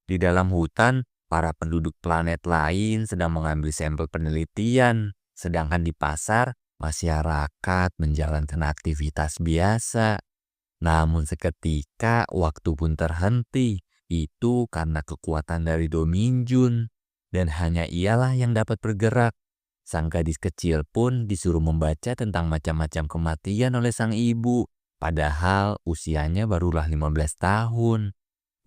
Di dalam hutan, para penduduk planet lain sedang mengambil sampel penelitian, sedangkan di pasar, masyarakat menjalankan aktivitas biasa. Namun seketika waktu pun terhenti. Itu karena kekuatan dari Dominjun. Dan hanya ialah yang dapat bergerak. Sang gadis kecil pun disuruh membaca tentang macam-macam kematian oleh sang ibu. Padahal usianya barulah 15 tahun.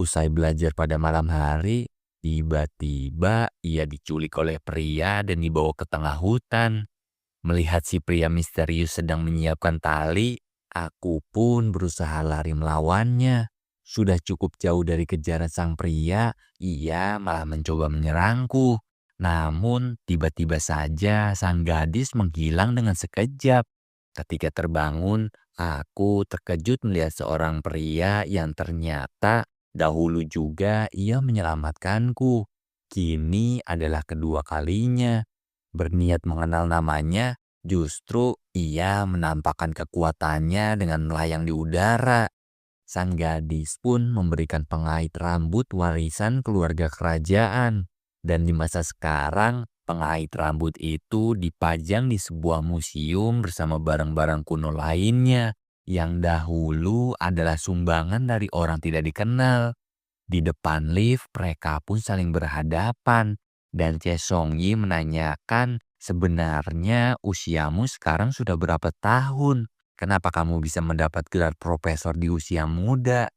Usai belajar pada malam hari, tiba-tiba ia diculik oleh pria dan dibawa ke tengah hutan. Melihat si pria misterius sedang menyiapkan tali, aku pun berusaha lari melawannya. Sudah cukup jauh dari kejaran sang pria, ia malah mencoba menyerangku. Namun, tiba-tiba saja sang gadis menghilang dengan sekejap. Ketika terbangun, aku terkejut melihat seorang pria yang ternyata dahulu juga ia menyelamatkanku. Kini adalah kedua kalinya. Berniat mengenal namanya, justru ia menampakkan kekuatannya dengan melayang di udara. Sang gadis pun memberikan pengait rambut warisan keluarga kerajaan. Dan di masa sekarang, pengait rambut itu dipajang di sebuah museum bersama barang-barang kuno lainnya yang dahulu adalah sumbangan dari orang tidak dikenal. Di depan lift, mereka pun saling berhadapan. Dan Che Songyi menanyakan, sebenarnya usiamu sekarang sudah berapa tahun? Kenapa kamu bisa mendapat gelar profesor di usia muda?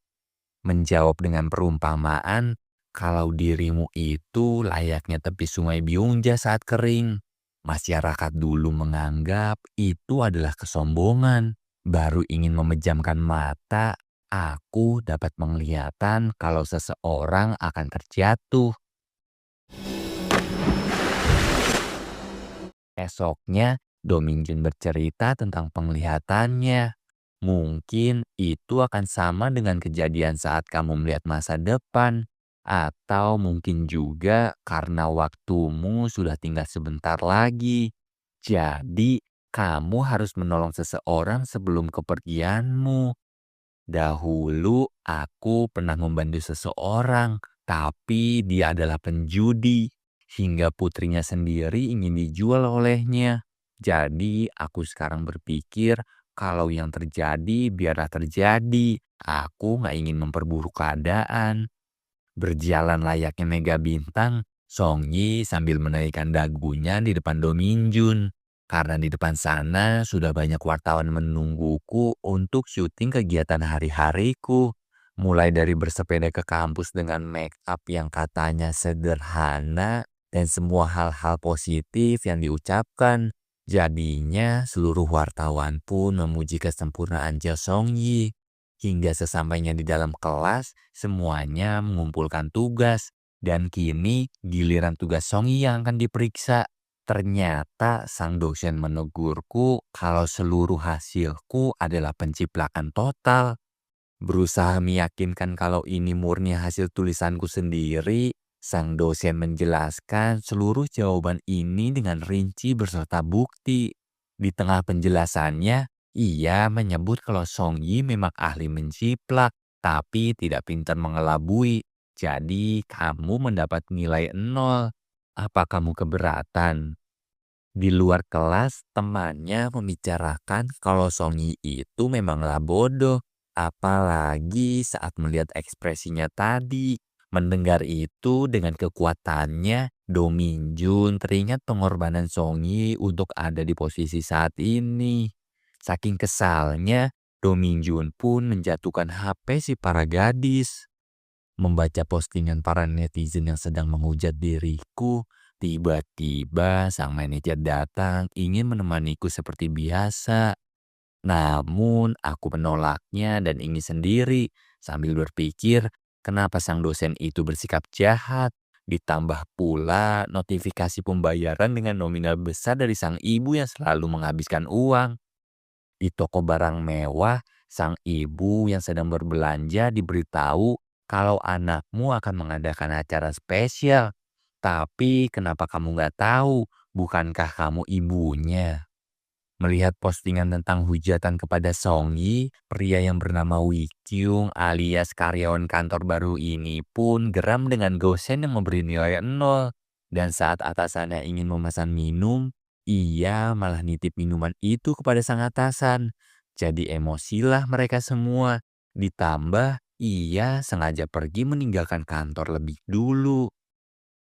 Menjawab dengan perumpamaan, kalau dirimu itu layaknya tepi sungai Byungja saat kering. Masyarakat dulu menganggap itu adalah kesombongan. Baru ingin memejamkan mata, aku dapat menglihatan kalau seseorang akan terjatuh. Esoknya, Dominjun bercerita tentang penglihatannya. Mungkin itu akan sama dengan kejadian saat kamu melihat masa depan. Atau mungkin juga karena waktumu sudah tinggal sebentar lagi. Jadi, kamu harus menolong seseorang sebelum kepergianmu. Dahulu, aku pernah membantu seseorang, tapi dia adalah penjudi. Hingga putrinya sendiri ingin dijual olehnya. Jadi, aku sekarang berpikir kalau yang terjadi biarlah terjadi. Aku nggak ingin memperburuk keadaan. Berjalan layaknya mega bintang, Song Yi sambil menaikkan dagunya di depan Dominjun. Karena di depan sana sudah banyak wartawan menungguku untuk syuting kegiatan hari-hariku. Mulai dari bersepeda ke kampus dengan make up yang katanya sederhana dan semua hal-hal positif yang diucapkan. Jadinya seluruh wartawan pun memuji kesempurnaan Jo Song Yi. Hingga sesampainya di dalam kelas, semuanya mengumpulkan tugas. Dan kini giliran tugas Song Yi yang akan diperiksa. Ternyata sang dosen menegurku kalau seluruh hasilku adalah penciplakan total. Berusaha meyakinkan kalau ini murni hasil tulisanku sendiri, sang dosen menjelaskan seluruh jawaban ini dengan rinci beserta bukti. Di tengah penjelasannya, ia menyebut kalau Song Yi memang ahli menciplak, tapi tidak pintar mengelabui. Jadi kamu mendapat nilai 0. Apa kamu keberatan? Di luar kelas, temannya membicarakan kalau Song Yi itu memanglah bodoh. Apalagi saat melihat ekspresinya tadi. Mendengar itu dengan kekuatannya, Do Minjun teringat pengorbanan Song Yi untuk ada di posisi saat ini. Saking kesalnya, Do Minjun pun menjatuhkan HP si para gadis. Membaca postingan para netizen yang sedang menghujat diriku, tiba-tiba sang manajer datang ingin menemaniku seperti biasa. Namun aku menolaknya dan ingin sendiri sambil berpikir kenapa sang dosen itu bersikap jahat. Ditambah pula notifikasi pembayaran dengan nominal besar dari sang ibu yang selalu menghabiskan uang. Di toko barang mewah, sang ibu yang sedang berbelanja diberitahu kalau anakmu akan mengadakan acara spesial. Tapi kenapa kamu nggak tahu? Bukankah kamu ibunya? Melihat postingan tentang hujatan kepada Song Yi, pria yang bernama Wee Kyung alias karyawan kantor baru ini pun geram dengan gosen yang memberi nilai nol. Dan saat atasannya ingin memesan minum, ia malah nitip minuman itu kepada sang atasan. Jadi emosilah mereka semua. Ditambah, ia sengaja pergi meninggalkan kantor lebih dulu.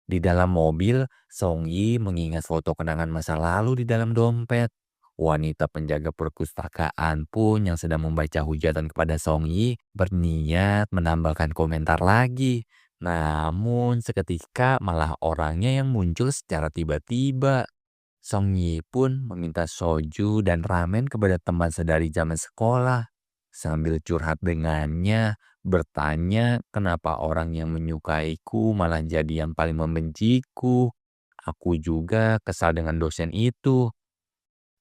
Di dalam mobil, Song Yi mengingat foto kenangan masa lalu di dalam dompet. Wanita penjaga perpustakaan pun yang sedang membaca hujatan kepada Song Yi berniat menambahkan komentar lagi. Namun seketika malah orangnya yang muncul secara tiba-tiba. Song Yi pun meminta soju dan ramen kepada teman sedari zaman sekolah. Sambil curhat dengannya, bertanya kenapa orang yang menyukaiku malah jadi yang paling membenciku. Aku juga kesal dengan dosen itu.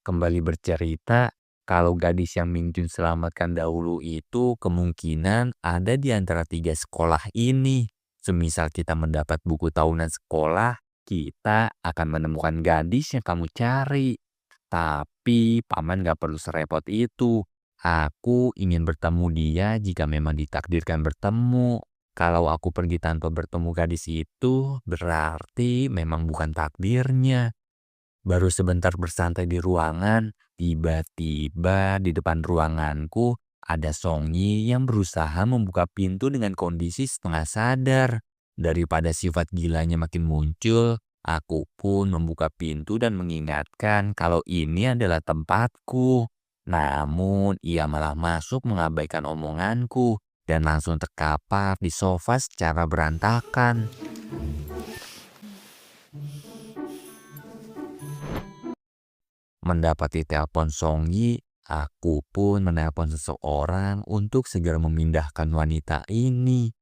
Kembali bercerita, kalau gadis yang Ming Jun selamatkan dahulu itu kemungkinan ada di antara tiga sekolah ini. Semisal kita mendapat buku tahunan sekolah, kita akan menemukan gadis yang kamu cari. Tapi paman gak perlu serepot itu. Aku ingin bertemu dia jika memang ditakdirkan bertemu. Kalau aku pergi tanpa bertemu gadis itu, berarti memang bukan takdirnya. Baru sebentar bersantai di ruangan, tiba-tiba di depan ruanganku ada Song Yi yang berusaha membuka pintu dengan kondisi setengah sadar. Daripada sifat gilanya makin muncul, aku pun membuka pintu dan mengingatkan kalau ini adalah tempatku. Namun ia malah masuk mengabaikan omonganku dan langsung terkapar di sofa secara berantakan. Mendapati telepon Song Yi, aku pun menelpon seseorang untuk segera memindahkan wanita ini.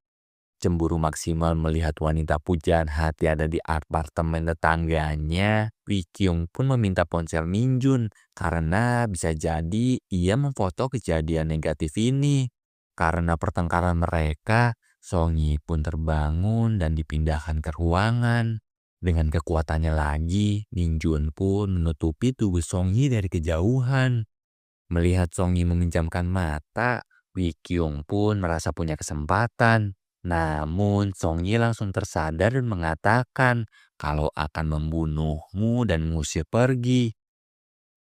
Cemburu maksimal melihat wanita pujaan hati ada di apartemen tetangganya, Wee Kyung pun meminta ponsel Min Jun karena bisa jadi ia memfoto kejadian negatif ini. Karena pertengkaran mereka, Song Yi pun terbangun dan dipindahkan ke ruangan. Dengan kekuatannya lagi, Min Jun pun menutupi tubuh Song Yi dari kejauhan. Melihat Song Yi meminjamkan mata, Wee Kyung pun merasa punya kesempatan. Namun Song Yi langsung tersadar dan mengatakan kalau akan membunuhmu dan mengusir pergi.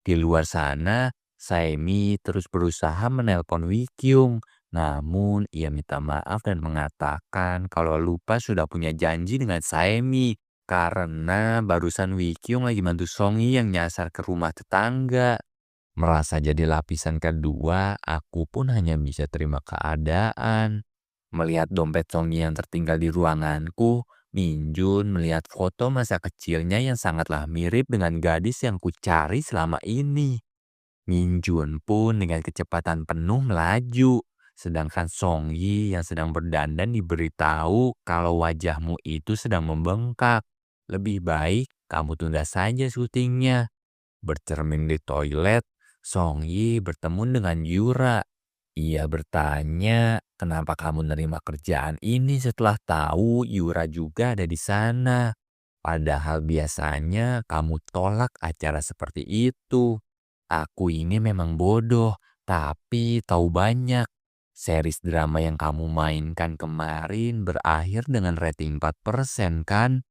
Di luar sana, Saemi terus berusaha menelpon Wee Kyung. Namun ia minta maaf dan mengatakan kalau lupa sudah punya janji dengan Saemi. Karena barusan Wee Kyung lagi bantu Song Yi yang nyasar ke rumah tetangga. Merasa jadi lapisan kedua, aku pun hanya bisa terima keadaan. Melihat dompet Song Yi yang tertinggal di ruanganku, Min Jun melihat foto masa kecilnya yang sangatlah mirip dengan gadis yang kucari selama ini. Min Jun pun dengan kecepatan penuh melaju. Sedangkan Song Yi yang sedang berdandan diberitahu kalau wajahmu itu sedang membengkak. Lebih baik kamu tunda saja syutingnya. Bercermin di toilet, Song Yi bertemu dengan Yura. Ia bertanya, kenapa kamu nerima kerjaan ini setelah tahu Yura juga ada di sana? Padahal biasanya kamu tolak acara seperti itu. Aku ini memang bodoh, tapi tahu banyak. Series drama yang kamu mainkan kemarin berakhir dengan rating 4% kan?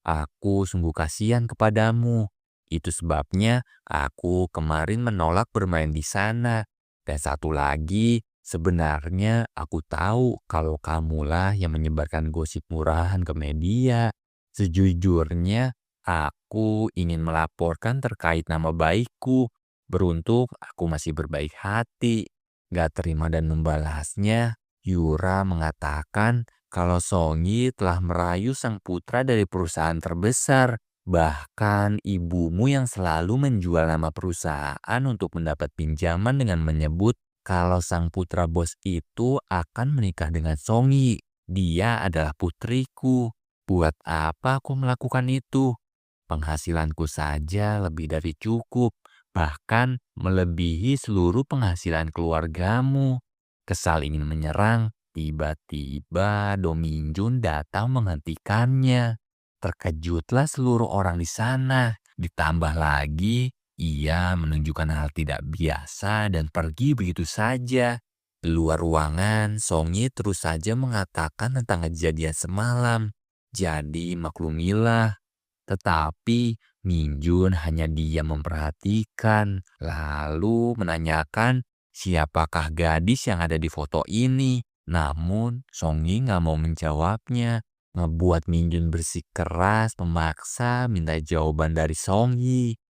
Aku sungguh kasihan kepadamu. Itu sebabnya aku kemarin menolak bermain di sana. Dan satu lagi, sebenarnya aku tahu kalau kamulah yang menyebarkan gosip murahan ke media. Sejujurnya, aku ingin melaporkan terkait nama baikku. Beruntung aku masih berbaik hati. Gak terima dan membalasnya, Yura mengatakan kalau Song Yi telah merayu sang putra dari perusahaan terbesar. Bahkan ibumu yang selalu menjual nama perusahaan untuk mendapat pinjaman dengan menyebut kalau sang putra bos itu akan menikah dengan Song Yi. Dia adalah putriku. Buat apa aku melakukan itu? Penghasilanku saja lebih dari cukup, bahkan melebihi seluruh penghasilan keluargamu. Kesal ingin menyerang, tiba-tiba Do Min Jun datang menghentikannya. Terkejutlah seluruh orang di sana. Ditambah lagi, Ia menunjukkan hal tidak biasa dan pergi begitu saja. Di luar ruangan, Songyi terus saja mengatakan tentang kejadian semalam. Jadi maklumilah. Tetapi Minjun hanya diam memperhatikan, lalu menanyakan siapakah gadis yang ada di foto ini. Namun Songyi nggak mau menjawabnya, ngebuat Minjun bersikeras memaksa minta jawaban dari Songyi.